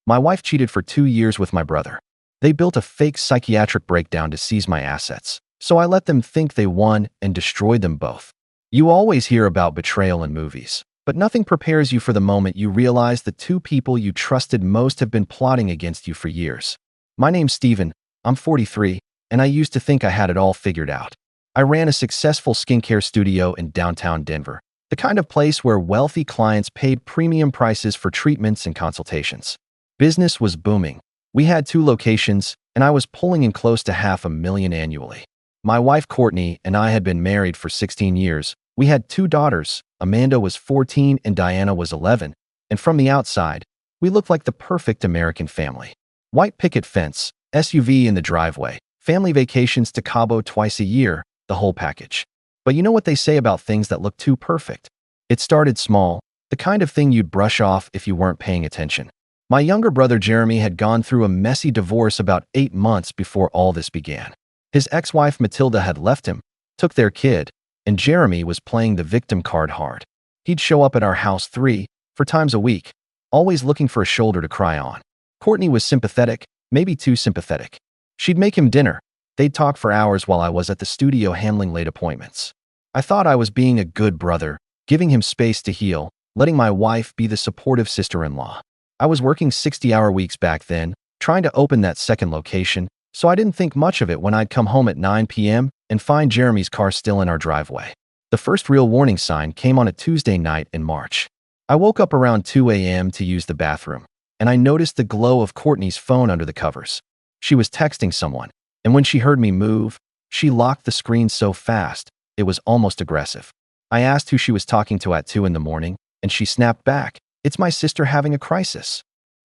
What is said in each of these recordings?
My wife cheated for 2 years with my brother. They built a fake psychiatric breakdown to seize my assets, so I let them think they won and destroyed them both. You always hear about betrayal in movies, but nothing prepares you for the moment you realize the two people you trusted most have been plotting against you for years. My name's Steven, I'm 43, and I used to think I had it all figured out. I ran a successful skincare studio in downtown Denver, the kind of place where wealthy clients paid premium prices for treatments and consultations. Business was booming. We had 2 locations, and I was pulling in close to $500,000 annually. My wife Courtney and I had been married for 16 years. We had 2 daughters. Amanda was 14 and Diana was 11, and from the outside, we looked like the perfect American family. White picket fence, SUV in the driveway, family vacations to Cabo twice a year, the whole package. But you know what they say about things that look too perfect? It started small, the kind of thing you'd brush off if you weren't paying attention. My younger brother Jeremy had gone through a messy divorce about 8 months before all this began. His ex-wife Matilda had left him, took their kid, and Jeremy was playing the victim card hard. He'd show up at our house 3, 4 times a week, always looking for a shoulder to cry on. Courtney was sympathetic, maybe too sympathetic. She'd make him dinner. They'd talk for hours while I was at the studio handling late appointments. I thought I was being a good brother, giving him space to heal, letting my wife be the supportive sister-in-law. I was working 60-hour weeks back then, trying to open that second location, so I didn't think much of it when I'd come home at 9 p.m. and find Jeremy's car still in our driveway. The first real warning sign came on a Tuesday night in March. I woke up around 2 a.m. to use the bathroom, and I noticed the glow of Courtney's phone under the covers. She was texting someone, and when she heard me move, she locked the screen so fast, it was almost aggressive. I asked who she was talking to at 2 in the morning, and she snapped back, "It's my sister having a crisis."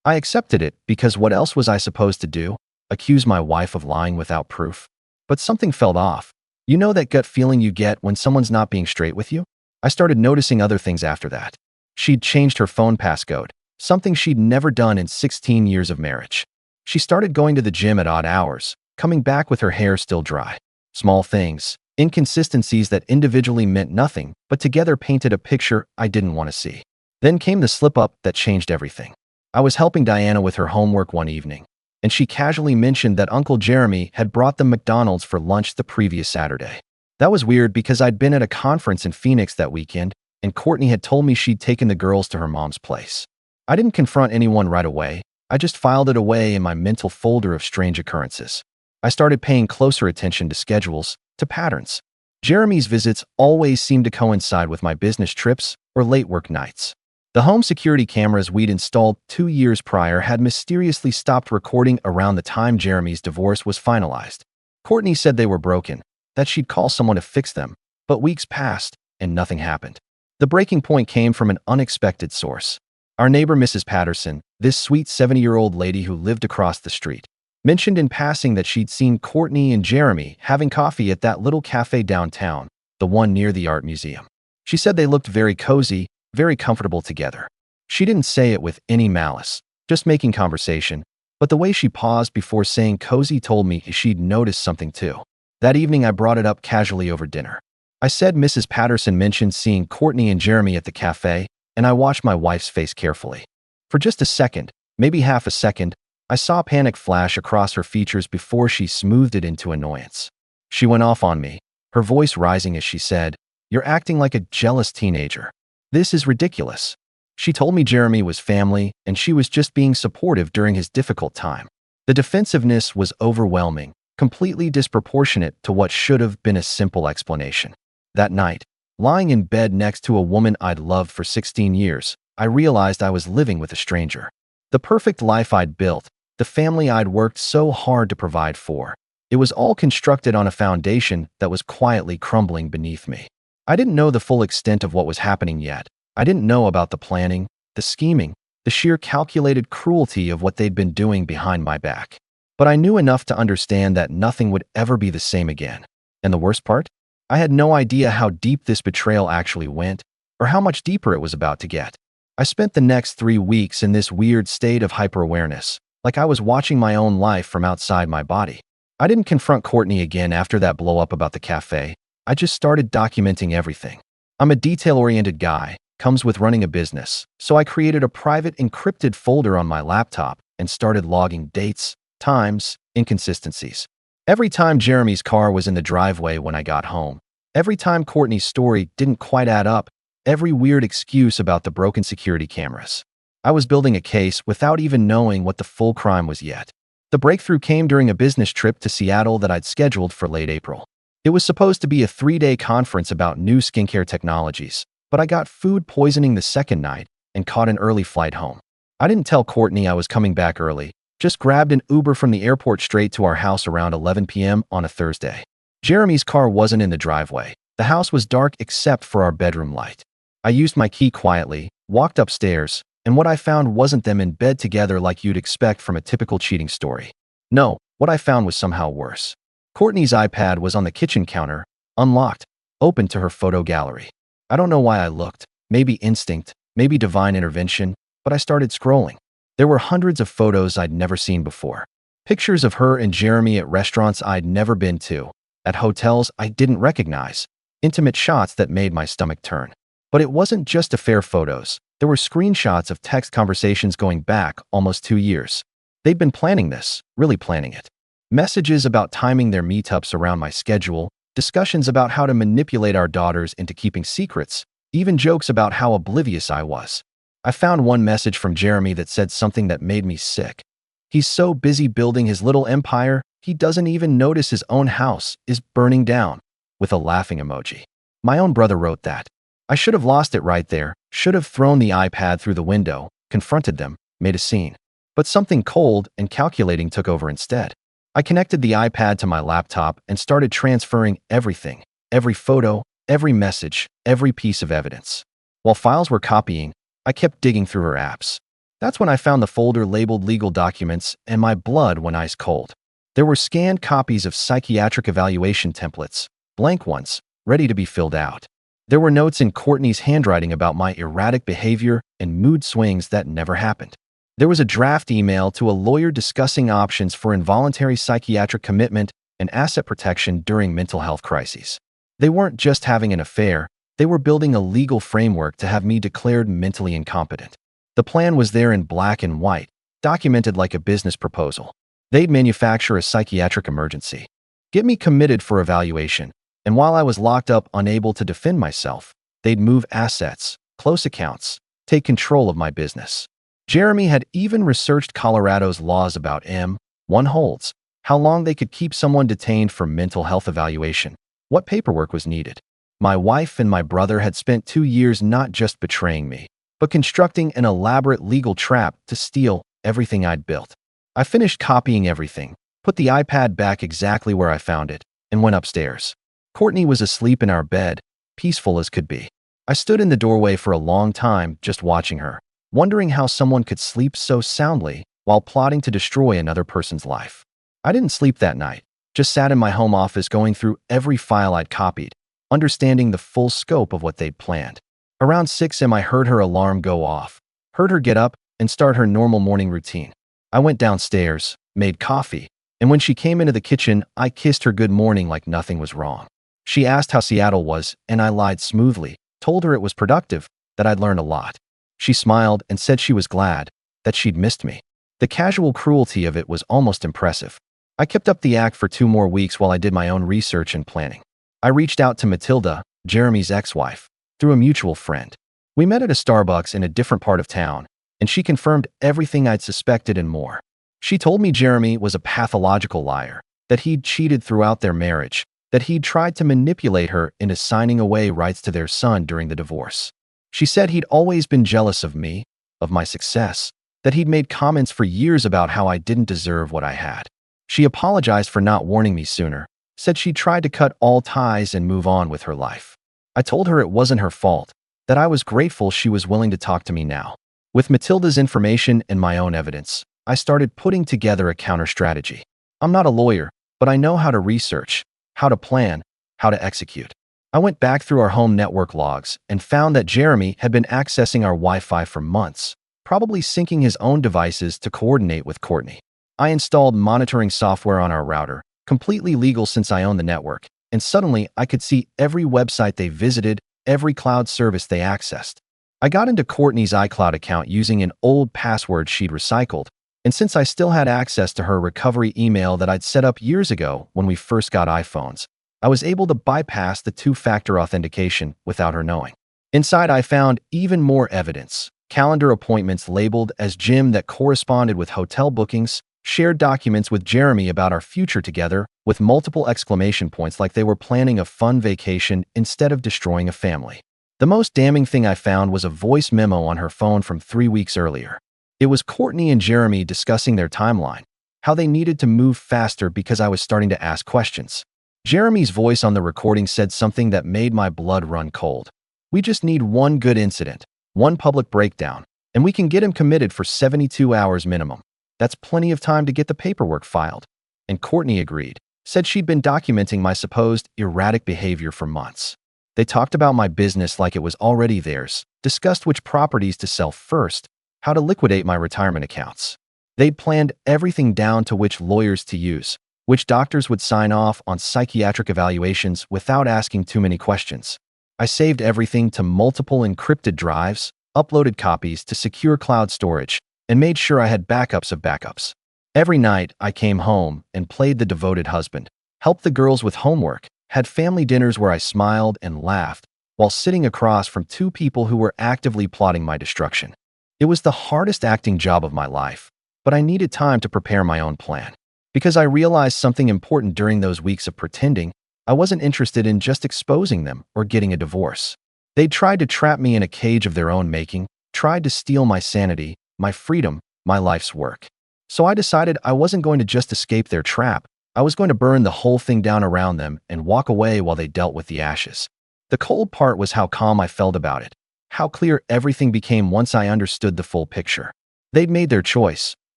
I accepted it because what else was I supposed to do? Accuse my wife of lying without proof? But something felt off. You know that gut feeling you get when someone's not being straight with you? I started noticing other things after that. She'd changed her phone passcode, something she'd never done in 16 years of marriage. She started going to the gym at odd hours, coming back with her hair still dry. Small things, inconsistencies that individually meant nothing, but together painted a picture I didn't want to see. Then came the slip-up that changed everything. I was helping Diana with her homework one evening, and she casually mentioned that Uncle Jeremy had brought them McDonald's for lunch the previous Saturday. That was weird because I'd been at a conference in Phoenix that weekend, and Courtney had told me she'd taken the girls to her mom's place. I didn't confront anyone right away. I just filed it away in my mental folder of strange occurrences. I started paying closer attention to schedules, to patterns. Jeremy's visits always seemed to coincide with my business trips or late work nights. The home security cameras we'd installed 2 years prior had mysteriously stopped recording around the time Jeremy's divorce was finalized. Courtney said they were broken, that she'd call someone to fix them, but weeks passed and nothing happened. The breaking point came from an unexpected source. Our neighbor Mrs. Patterson, this sweet 70-year-old lady who lived across the street, mentioned in passing that she'd seen Courtney and Jeremy having coffee at that little cafe downtown, the one near the art museum. She said they looked very cozy, very comfortable together. She didn't say it with any malice, just making conversation, but the way she paused before saying cozy told me she'd noticed something too. That evening I brought it up casually over dinner. I said Mrs. Patterson mentioned seeing Courtney and Jeremy at the cafe, and I watched my wife's face carefully. For just a second, maybe half a second, I saw panic flash across her features before she smoothed it into annoyance. She went off on me, her voice rising as she said, "You're acting like a jealous teenager. This is ridiculous." She told me Jeremy was family and she was just being supportive during his difficult time. The defensiveness was overwhelming, completely disproportionate to what should have been a simple explanation. That night, lying in bed next to a woman I'd loved for 16 years, I realized I was living with a stranger. The perfect life I'd built, the family I'd worked so hard to provide for, it was all constructed on a foundation that was quietly crumbling beneath me. I didn't know the full extent of what was happening yet. I didn't know about the planning, the scheming, the sheer calculated cruelty of what they'd been doing behind my back. But I knew enough to understand that nothing would ever be the same again. And the worst part? I had no idea how deep this betrayal actually went, or how much deeper it was about to get. I spent the next 3 weeks in this weird state of hyper-awareness, like I was watching my own life from outside my body. I didn't confront Courtney again after that blow-up about the cafe. I just started documenting everything. I'm a detail-oriented guy, comes with running a business, so I created a private encrypted folder on my laptop and started logging dates, times, inconsistencies. Every time Jeremy's car was in the driveway when I got home, every time Courtney's story didn't quite add up, every weird excuse about the broken security cameras. I was building a case without even knowing what the full crime was yet. The breakthrough came during a business trip to Seattle that I'd scheduled for late April. It was supposed to be a 3-day conference about new skincare technologies, but I got food poisoning the second night and caught an early flight home. I didn't tell Courtney I was coming back early, just grabbed an Uber from the airport straight to our house around 11 p.m. on a Thursday. Jeremy's car wasn't in the driveway. The house was dark except for our bedroom light. I used my key quietly, walked upstairs, and what I found wasn't them in bed together like you'd expect from a typical cheating story. No, what I found was somehow worse. Courtney's iPad was on the kitchen counter, unlocked, open to her photo gallery. I don't know why I looked, maybe instinct, maybe divine intervention, but I started scrolling. There were hundreds of photos I'd never seen before. Pictures of her and Jeremy at restaurants I'd never been to, at hotels I didn't recognize, intimate shots that made my stomach turn. But it wasn't just affair photos. There were screenshots of text conversations going back almost 2 years. They'd been planning this, really planning it. Messages about timing their meetups around my schedule, discussions about how to manipulate our daughters into keeping secrets, even jokes about how oblivious I was. I found one message from Jeremy that said something that made me sick. He's so busy building his little empire, he doesn't even notice his own house is burning down, with a laughing emoji. My own brother wrote that. I should have lost it right there, should have thrown the iPad through the window, confronted them, made a scene. But something cold and calculating took over instead. I connected the iPad to my laptop and started transferring everything, every photo, every message, every piece of evidence. While files were copying, I kept digging through her apps. That's when I found the folder labeled legal documents and my blood went ice cold. There were scanned copies of psychiatric evaluation templates, blank ones, ready to be filled out. There were notes in Courtney's handwriting about my erratic behavior and mood swings that never happened. There was a draft email to a lawyer discussing options for involuntary psychiatric commitment and asset protection during mental health crises. They weren't just having an affair, they were building a legal framework to have me declared mentally incompetent. The plan was there in black and white, documented like a business proposal. They'd manufacture a psychiatric emergency, get me committed for evaluation, and while I was locked up unable to defend myself, they'd move assets, close accounts, take control of my business. Jeremy had even researched Colorado's laws about M1 holds, how long they could keep someone detained for mental health evaluation, what paperwork was needed. My wife and my brother had spent 2 years not just betraying me, but constructing an elaborate legal trap to steal everything I'd built. I finished copying everything, put the iPad back exactly where I found it, and went upstairs. Courtney was asleep in our bed, peaceful as could be. I stood in the doorway for a long time just watching her, wondering how someone could sleep so soundly while plotting to destroy another person's life. I didn't sleep that night, just sat in my home office going through every file I'd copied, understanding the full scope of what they'd planned. Around 6 a.m. I heard her alarm go off, heard her get up and start her normal morning routine. I went downstairs, made coffee, and when she came into the kitchen, I kissed her good morning like nothing was wrong. She asked how Seattle was, and I lied smoothly, told her it was productive, that I'd learned a lot. She smiled and said she was glad, that she'd missed me. The casual cruelty of it was almost impressive. I kept up the act for 2 more weeks while I did my own research and planning. I reached out to Matilda, Jeremy's ex-wife, through a mutual friend. We met at a Starbucks in a different part of town, and she confirmed everything I'd suspected and more. She told me Jeremy was a pathological liar, that he'd cheated throughout their marriage, that he'd tried to manipulate her into signing away rights to their son during the divorce. She said he'd always been jealous of me, of my success, that he'd made comments for years about how I didn't deserve what I had. She apologized for not warning me sooner, said she tried to cut all ties and move on with her life. I told her it wasn't her fault, that I was grateful she was willing to talk to me now. With Matilda's information and my own evidence, I started putting together a counter-strategy. I'm not a lawyer, but I know how to research, how to plan, how to execute. I went back through our home network logs and found that Jeremy had been accessing our Wi-Fi for months, probably syncing his own devices to coordinate with Courtney. I installed monitoring software on our router, completely legal since I own the network, and suddenly I could see every website they visited, every cloud service they accessed. I got into Courtney's iCloud account using an old password she'd recycled, And since I still had access to her recovery email that I'd set up years ago when we first got iPhones, I was able to bypass the two-factor authentication without her knowing. Inside, I found even more evidence. Calendar appointments labeled as gym that corresponded with hotel bookings, shared documents with Jeremy about our future together with multiple exclamation points like they were planning a fun vacation instead of destroying a family. The most damning thing I found was a voice memo on her phone from 3 weeks earlier. It was Courtney and Jeremy discussing their timeline, how they needed to move faster because I was starting to ask questions. Jeremy's voice on the recording said something that made my blood run cold. "We just need one good incident, one public breakdown, and we can get him committed for 72 hours minimum. That's plenty of time to get the paperwork filed." And Courtney agreed, said she'd been documenting my supposed erratic behavior for months. They talked about my business like it was already theirs, discussed which properties to sell first, how to liquidate my retirement accounts. They'd planned everything down to which lawyers to use, which doctors would sign off on psychiatric evaluations without asking too many questions. I saved everything to multiple encrypted drives, uploaded copies to secure cloud storage, and made sure I had backups of backups. Every night, I came home and played the devoted husband, helped the girls with homework, had family dinners where I smiled and laughed while sitting across from two people who were actively plotting my destruction. It was the hardest acting job of my life, but I needed time to prepare my own plan. Because I realized something important during those weeks of pretending, I wasn't interested in just exposing them or getting a divorce. They tried to trap me in a cage of their own making, tried to steal my sanity, my freedom, my life's work. So I decided I wasn't going to just escape their trap. I was going to burn the whole thing down around them and walk away while they dealt with the ashes. The cold part was how calm I felt about it, how clear everything became once I understood the full picture. They'd made their choice.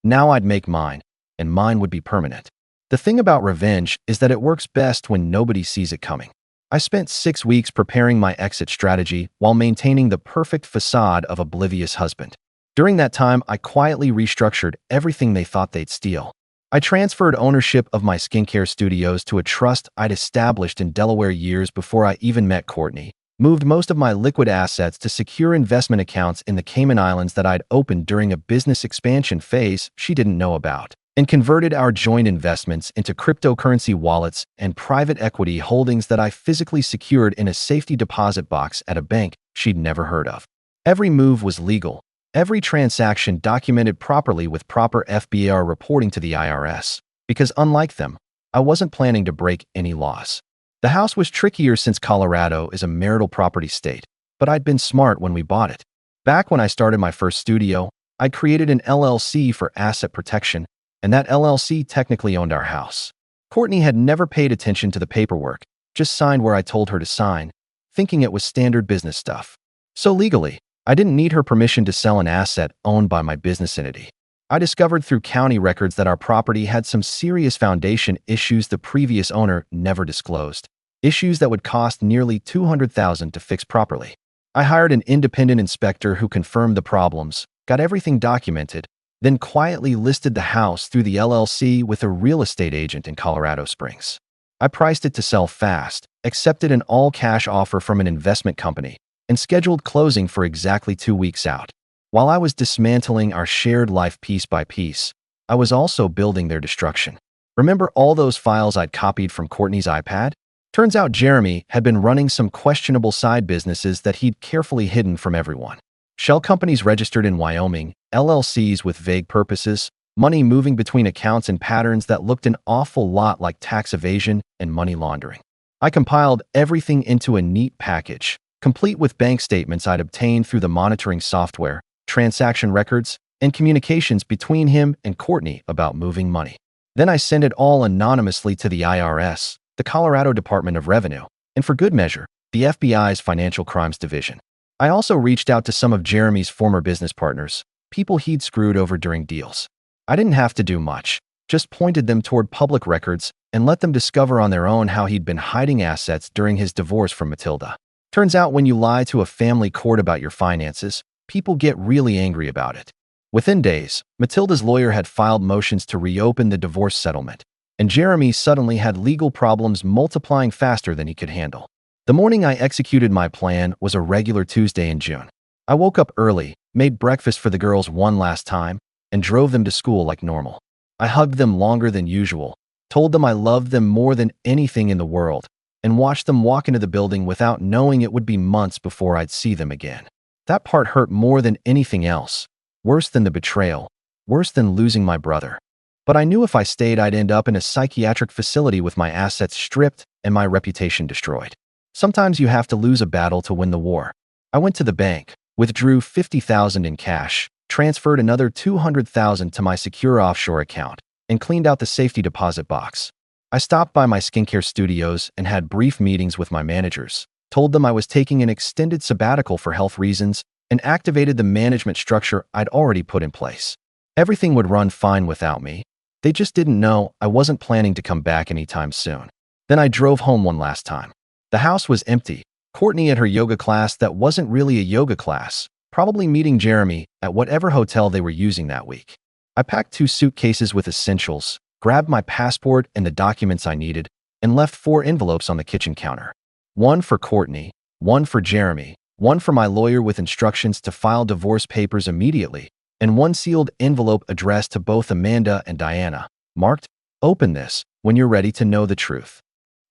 Now I'd make mine, and mine would be permanent. The thing about revenge is that it works best when nobody sees it coming. I spent 6 weeks preparing my exit strategy while maintaining the perfect facade of oblivious husband. During that time, I quietly restructured everything they thought they'd steal. I transferred ownership of my skincare studios to a trust I'd established in Delaware years before I even met Courtney, moved most of my liquid assets to secure investment accounts in the Cayman Islands that I'd opened during a business expansion phase she didn't know about, and converted our joint investments into cryptocurrency wallets and private equity holdings that I physically secured in a safety deposit box at a bank she'd never heard of. Every move was legal. Every transaction documented properly with proper FBAR reporting to the IRS, because unlike them, I wasn't planning to break any laws. The house was trickier since Colorado is a marital property state, but I'd been smart when we bought it. Back when I started my first studio, I created an LLC for asset protection, and that LLC technically owned our house. Courtney had never paid attention to the paperwork, just signed where I told her to sign, thinking it was standard business stuff. So legally, I didn't need her permission to sell an asset owned by my business entity. I discovered through county records that our property had some serious foundation issues the previous owner never disclosed, issues that would cost nearly $200,000 to fix properly. I hired an independent inspector who confirmed the problems, got everything documented, then quietly listed the house through the LLC with a real estate agent in Colorado Springs. I priced it to sell fast, accepted an all-cash offer from an investment company, and scheduled closing for exactly 2 weeks out. While I was dismantling our shared life piece by piece, I was also building their destruction. Remember all those files I'd copied from Courtney's iPad? Turns out Jeremy had been running some questionable side businesses that he'd carefully hidden from everyone. Shell companies registered in Wyoming, LLCs with vague purposes, money moving between accounts in patterns that looked an awful lot like tax evasion and money laundering. I compiled everything into a neat package, complete with bank statements I'd obtained through the monitoring software, transaction records, and communications between him and Courtney about moving money. Then I sent it all anonymously to the IRS, the Colorado Department of Revenue, and for good measure, the FBI's Financial Crimes Division. I also reached out to some of Jeremy's former business partners, people he'd screwed over during deals. I didn't have to do much, just pointed them toward public records and let them discover on their own how he'd been hiding assets during his divorce from Matilda. Turns out when you lie to a family court about your finances, people get really angry about it. Within days, Matilda's lawyer had filed motions to reopen the divorce settlement, and Jeremy suddenly had legal problems multiplying faster than he could handle. The morning I executed my plan was a regular Tuesday in June. I woke up early, made breakfast for the girls one last time, and drove them to school like normal. I hugged them longer than usual, told them I loved them more than anything in the world, and watched them walk into the building without knowing it would be months before I'd see them again. That part hurt more than anything else, worse than the betrayal, worse than losing my brother. But I knew if I stayed, I'd end up in a psychiatric facility with my assets stripped and my reputation destroyed. Sometimes you have to lose a battle to win the war. I went to the bank, withdrew $50,000 in cash, transferred another $200,000 to my secure offshore account, and cleaned out the safety deposit box. I stopped by my skincare studios and had brief meetings with my managers, told them I was taking an extended sabbatical for health reasons, and activated the management structure I'd already put in place. Everything would run fine without me. They just didn't know I wasn't planning to come back anytime soon. Then I drove home one last time. The house was empty. Courtney at her yoga class that wasn't really a yoga class, probably meeting Jeremy at whatever hotel they were using that week. I packed 2 suitcases with essentials, grabbed my passport and the documents I needed, and left 4 envelopes on the kitchen counter. One for Courtney, one for Jeremy, one for my lawyer with instructions to file divorce papers immediately, and one sealed envelope addressed to both Amanda and Diana, marked, "Open this when you're ready to know the truth."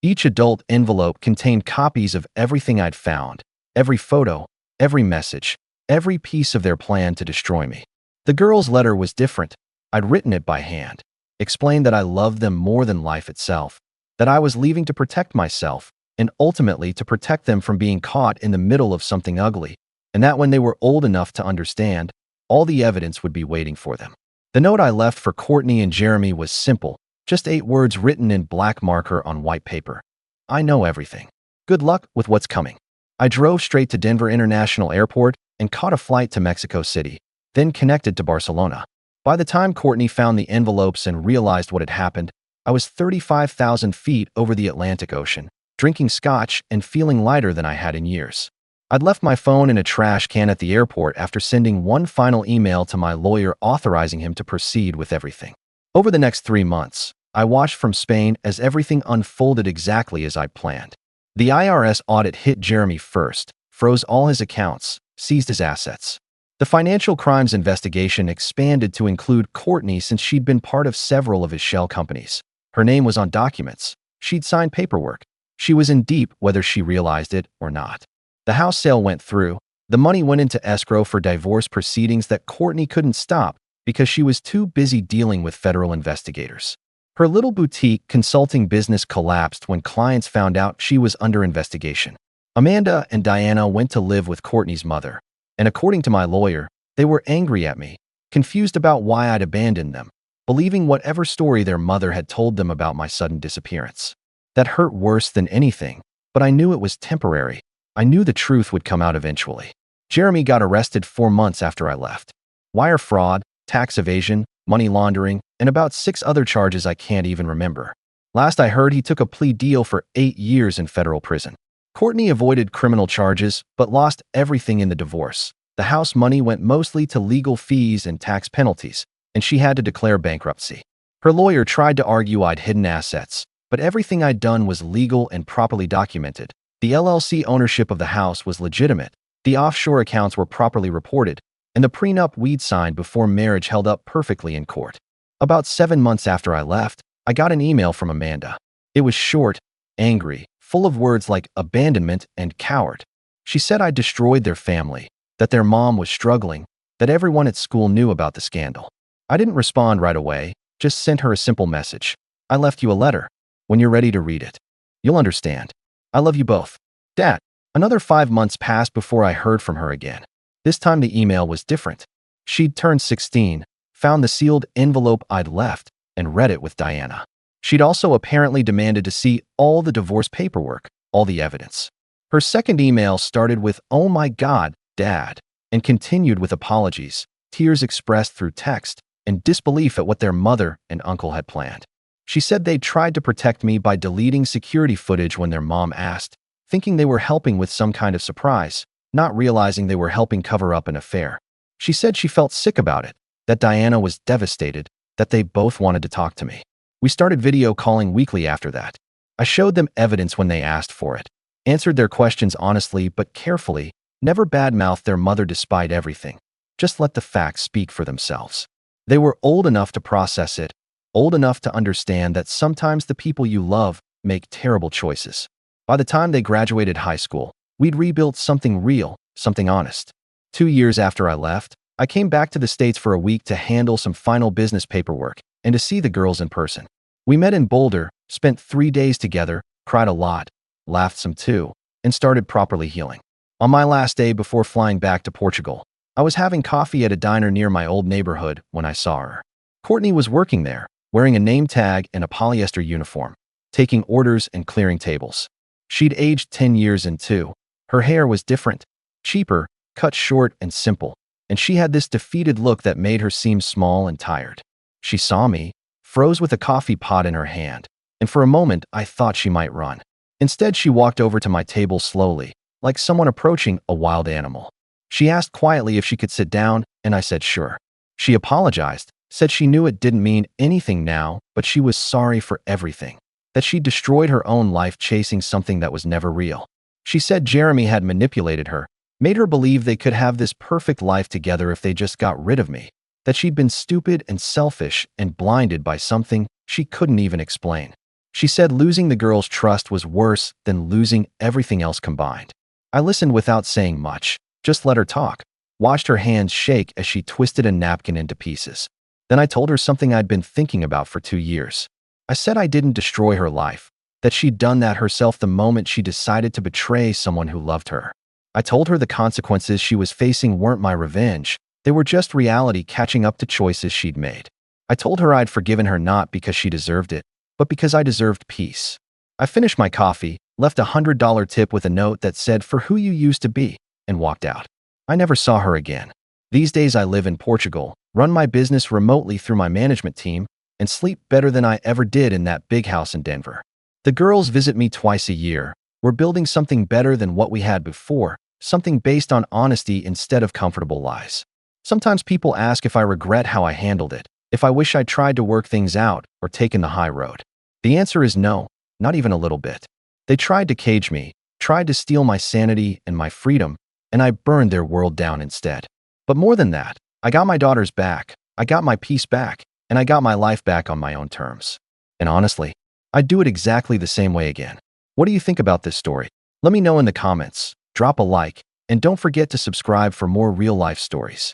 Each adult envelope contained copies of everything I'd found, every photo, every message, every piece of their plan to destroy me. The girl's letter was different. I'd written it by hand, explained that I loved them more than life itself, that I was leaving to protect myself, and ultimately to protect them from being caught in the middle of something ugly, and that when they were old enough to understand, all the evidence would be waiting for them. The note I left for Courtney and Jeremy was simple, just 8 words written in black marker on white paper. I know everything. Good luck with what's coming. I drove straight to Denver International Airport and caught a flight to Mexico City, then connected to Barcelona. By the time Courtney found the envelopes and realized what had happened, I was 35,000 feet over the Atlantic Ocean, drinking scotch and feeling lighter than I had in years. I'd left my phone in a trash can at the airport after sending one final email to my lawyer authorizing him to proceed with everything. Over the next 3 months, I watched from Spain as everything unfolded exactly as I'd planned. The IRS audit hit Jeremy first, froze all his accounts, seized his assets. The financial crimes investigation expanded to include Courtney since she'd been part of several of his shell companies. Her name was on documents. She'd signed paperwork. She was in deep whether she realized it or not. The house sale went through. The money went into escrow for divorce proceedings that Courtney couldn't stop because she was too busy dealing with federal investigators. Her little boutique consulting business collapsed when clients found out she was under investigation. Amanda and Diana went to live with Courtney's mother, and according to my lawyer, they were angry at me, confused about why I'd abandoned them, believing whatever story their mother had told them about my sudden disappearance. That hurt worse than anything, but I knew it was temporary. I knew the truth would come out eventually. Jeremy got arrested 4 months after I left. Wire fraud, tax evasion, money laundering, and about 6 other charges I can't even remember. Last I heard, he took a plea deal for 8 years in federal prison. Courtney avoided criminal charges, but lost everything in the divorce. The house money went mostly to legal fees and tax penalties, and she had to declare bankruptcy. Her lawyer tried to argue I'd hidden assets, but everything I'd done was legal and properly documented. The LLC ownership of the house was legitimate, the offshore accounts were properly reported, and the prenup we'd signed before marriage held up perfectly in court. About 7 months after I left, I got an email from Amanda. It was short, angry, full of words like abandonment and coward. She said I'd destroyed their family, that their mom was struggling, that everyone at school knew about the scandal. I didn't respond right away, just sent her a simple message. I left you a letter. When you're ready to read it, you'll understand. I love you both. Dad. Another 5 months passed before I heard from her again. This time the email was different. She'd turned 16, found the sealed envelope I'd left, and read it with Diana. She'd also apparently demanded to see all the divorce paperwork, all the evidence. Her second email started with, "Oh my God, Dad," and continued with apologies, tears expressed through text, and disbelief at what their mother and uncle had planned. She said they'd tried to protect me by deleting security footage when their mom asked, thinking they were helping with some kind of surprise, not realizing they were helping cover up an affair. She said she felt sick about it, that Diana was devastated, that they both wanted to talk to me. We started video calling weekly after that. I showed them evidence when they asked for it, answered their questions honestly but carefully, never badmouthed their mother despite everything. Just let the facts speak for themselves. They were old enough to process it, old enough to understand that sometimes the people you love make terrible choices. By the time they graduated high school, we'd rebuilt something real, something honest. 2 years after I left, I came back to the States for a week to handle some final business paperwork and to see the girls in person. We met in Boulder, spent 3 days together, cried a lot, laughed some too, and started properly healing. On my last day before flying back to Portugal, I was having coffee at a diner near my old neighborhood when I saw her. Courtney was working there, wearing a name tag and a polyester uniform, taking orders and clearing tables. She'd aged 10 years in two. Her hair was different, cheaper, cut short and simple, and she had this defeated look that made her seem small and tired. She saw me, froze with a coffee pot in her hand, and for a moment I thought she might run. Instead, she walked over to my table slowly, like someone approaching a wild animal. She asked quietly if she could sit down, and I said sure. She apologized, said she knew it didn't mean anything now, but she was sorry for everything, that she'd destroyed her own life chasing something that was never real. She said Jeremy had manipulated her, made her believe they could have this perfect life together if they just got rid of me, that she'd been stupid and selfish and blinded by something she couldn't even explain. She said losing the girl's trust was worse than losing everything else combined. I listened without saying much, just let her talk, watched her hands shake as she twisted a napkin into pieces. Then I told her something I'd been thinking about for 2 years. I said I didn't destroy her life, that she'd done that herself the moment she decided to betray someone who loved her. I told her the consequences she was facing weren't my revenge, they were just reality catching up to choices she'd made. I told her I'd forgiven her not because she deserved it, but because I deserved peace. I finished my coffee, left a $100 tip with a note that said for who you used to be, and walked out. I never saw her again. These days I live in Portugal, run my business remotely through my management team, and sleep better than I ever did in that big house in Denver. The girls visit me twice a year. We're building something better than what we had before, something based on honesty instead of comfortable lies. Sometimes people ask if I regret how I handled it, if I wish I tried to work things out or taken the high road. The answer is no, not even a little bit. They tried to cage me, tried to steal my sanity and my freedom, and I burned their world down instead. But more than that, I got my daughters back, I got my peace back, and I got my life back on my own terms. And honestly, I'd do it exactly the same way again. What do you think about this story? Let me know in the comments, drop a like, and don't forget to subscribe for more real-life stories.